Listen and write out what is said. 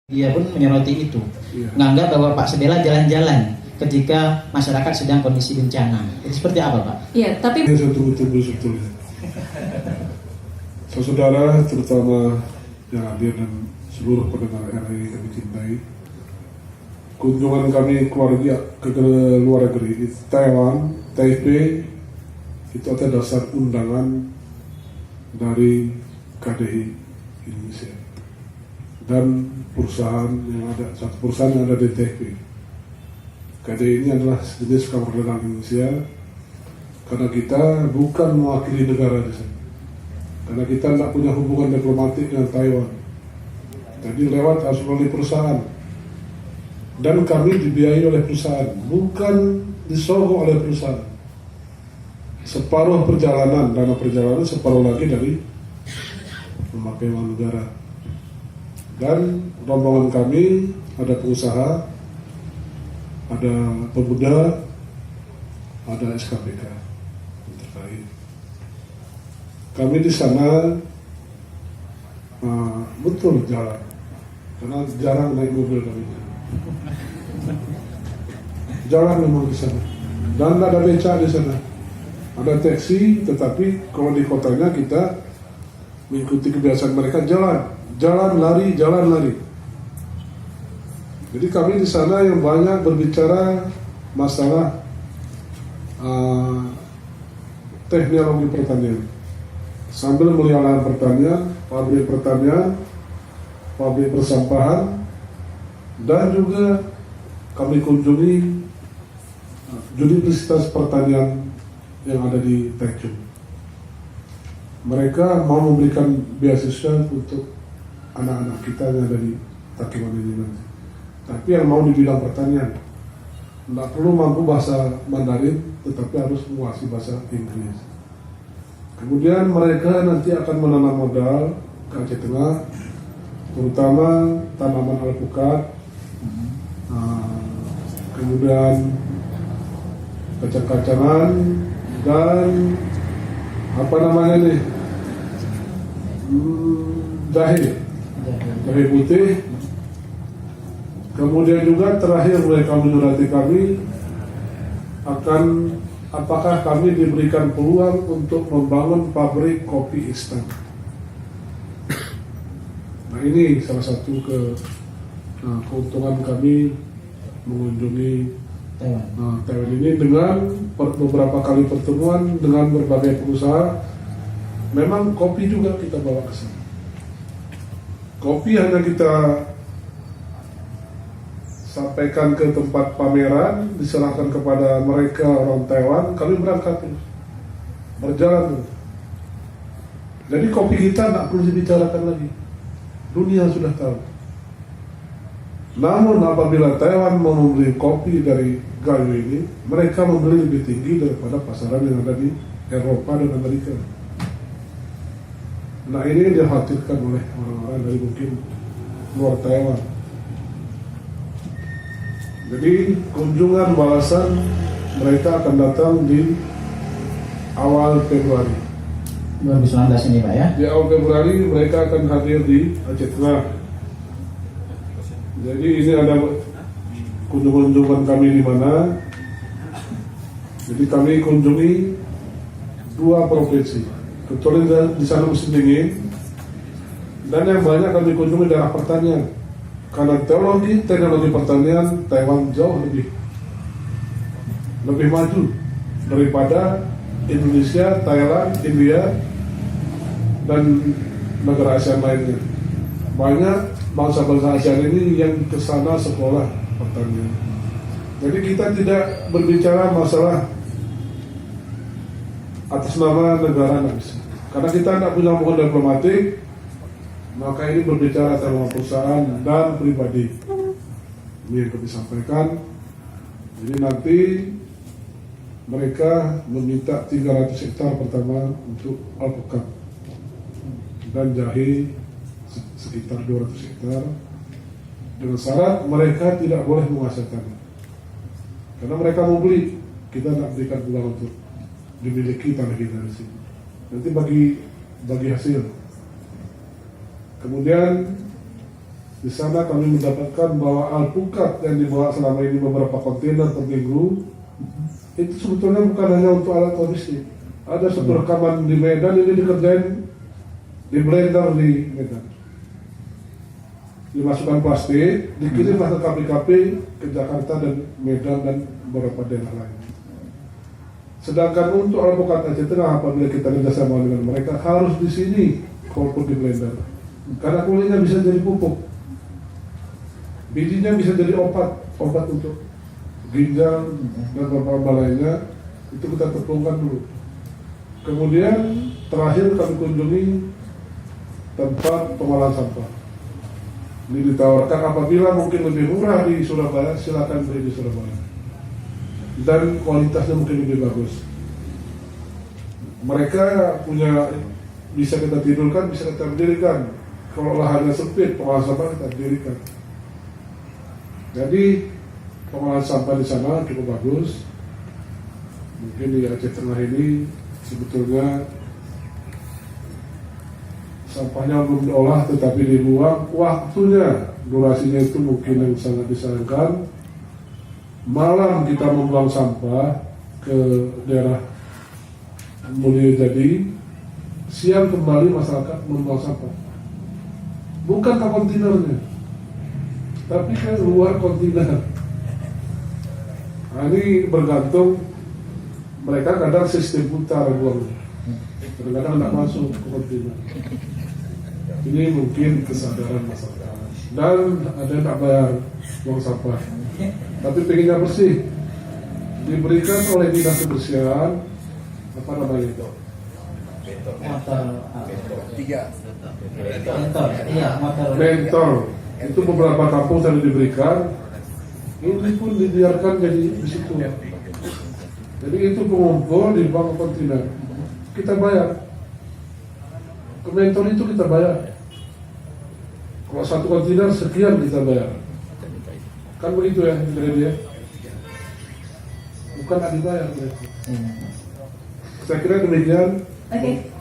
Dia pun menyoroti itu, Iya. menganggap bahwa Pak Sebela jalan-jalan ketika masyarakat sedang kondisi bencana. Itu seperti apa, Pak? Iya, tapi Ini saya tunggu-tunggu sebetulnya. Saudara, terutama yang hadir dan seluruh pendengar RRI kami cintai, kunjungan kami keluarga ke luar negeri di Taiwan, Taipei, itu atas dasar undangan dari KDI Indonesia dan perusahaan yang ada, satu perusahaan yang ada di Taipei. KDI ini adalah sejenis Kamar Dagang Indonesia, karena kita bukan mewakili negara di sana, karena kita tidak punya hubungan diplomatik dengan Taiwan. Jadi lewat harus melalui perusahaan, dan kami dibiayai oleh perusahaan, bukan disogok oleh perusahaan. Separuh perjalanan, dana perjalanan, separuh lagi dari memakai uang negara. Dan rombongan kami ada pengusaha, ada pemuda, ada SKPK terkait. Kami di sana betul jalan, karena jarang naik mobil kami. Jalan memang di sana, dan ada beca di sana, ada taksi, tetapi kalau di kotanya kita mengikuti kebiasaan mereka jalan lari. Jadi kami di sana yang banyak berbicara masalah teknologi pertanian, sambil melihat lahan pertanian, pabrik persampahan, dan juga kami kunjungi universitas pertanian yang ada di Taichung. Mereka mau memberikan beasiswa untuk anak-anak kita yang ada di Takiwan ini nanti. Tapi yang mau di bidang pertanian, tidak perlu mampu bahasa Mandarin, tetapi harus menguasai bahasa Inggris. Kemudian mereka nanti akan menanam modal ke Aceh Tengah, terutama tanaman alpukat, kemudian kacang-kacangan, dan apa namanya nih, jahe putih. Kemudian juga terakhir mereka menyurati kami akan apakah kami diberikan peluang untuk membangun pabrik kopi instan. Nah, ini salah satu keuntungan kami mengunjungi Taiwan ini dengan beberapa kali pertemuan dengan berbagai pengusaha. Memang kopi juga kita bawa ke sana. Kopi hanya kita sampaikan ke tempat pameran, diserahkan kepada mereka orang Taiwan, kami berangkat berjalan. Jadi kopi kita tidak perlu dibicarakan lagi, dunia sudah tahu. Namun apabila Taiwan mau membeli kopi dari Gayo ini, mereka membeli lebih tinggi daripada pasaran yang ada di Eropa dan Amerika. Nah, ini dikhawatirkan oleh orang-orang dari mungkin luar Taiwan. Jadi kunjungan balasan mereka akan datang di awal Februari. 2019 ini, Pak, ya? Di awal Februari mereka akan hadir di Aceh Tengah. Jadi ini ada kunjungan kami di mana. Jadi kami kunjungi 2 provinsi. Kebetulan di sana musim dingin, dan yang banyak kami kunjungi daerah pertanian. Karena teknologi pertanian Taiwan jauh lebih maju daripada Indonesia, Thailand, India, dan negara ASEAN lainnya. Banyak bangsa-bangsa ASEAN ini yang ke sana sekolah pertanian. Jadi kita tidak berbicara masalah atas nama negara, nggak bisa. Karena kita tidak punya hubungan diplomatik, maka ini berbicara tentang perusahaan dan pribadi. Ini yang kami sampaikan. Jadi nanti mereka meminta 300 hektar pertama untuk alpukat dan jahe sekitar 200 hektar, dengan syarat mereka tidak boleh menguasai tanah. Karena mereka mau beli, kita tidak berikan peluang untuk dimiliki tanah kita di sini. Nanti bagi hasil. Kemudian Di sana kami mendapatkan bahwa alpukat yang dibawa selama ini beberapa kontainer per minggu itu sebetulnya bukan hanya untuk alat logistik. Ada satu rekaman di Medan ini dikerjain di blender di Medan. Dimasukkan plastik, dikirimlah ke KPKP ke Jakarta dan Medan dan beberapa daerah lain. Sedangkan untuk alpukat Aceh Tengah apabila kita kerjasama dengan mereka harus di sini walaupun di blender. Karena kulitnya bisa jadi pupuk, bijinya bisa jadi obat untuk ginjal dan beberapa lainnya. Itu kita tepungkan dulu. Kemudian terakhir kami kunjungi tempat pengolahan sampah. Ini ditawarkan apabila mungkin lebih murah di Surabaya, silakan beli di Surabaya. Dan kualitasnya mungkin lebih bagus. Mereka punya, bisa kita tidurkan, bisa kita berdirikan. Kalau lahannya sempit, pengolahan sampah kita berdirikan. Jadi pengolahan sampah di sana cukup bagus. Mungkin di Aceh Tengah ini sebetulnya sampahnya belum diolah tetapi dibuang, waktunya, durasinya itu mungkin yang sangat disayangkan. Malam kita membuang sampah ke daerah Mulia Jadi, siang kembali masyarakat membuang sampah. Bukan ke kontainernya, tapi ke luar kontainer. Nah, ini bergantung, mereka kadang sistem putar buangnya, kadang-kadang tidak masuk ke kontainer. Ini mungkin kesadaran masyarakat. Dan ada yang tak bayar buang sampah, tapi pengennya bersih, diberikan oleh dinas kebersihan apa namanya itu? Mentor. Itu beberapa kampung tadi diberikan. Ini pun dibiarkan jadi di situ. Jadi itu pengumpul di bank kontainer. Kita bayar. Ke mentor itu kita bayar. Kalau satu kontainer sekian kita bayar. Kan begitu ya, dia. Bukan ada dibayar. Saya kira demikian. Oke.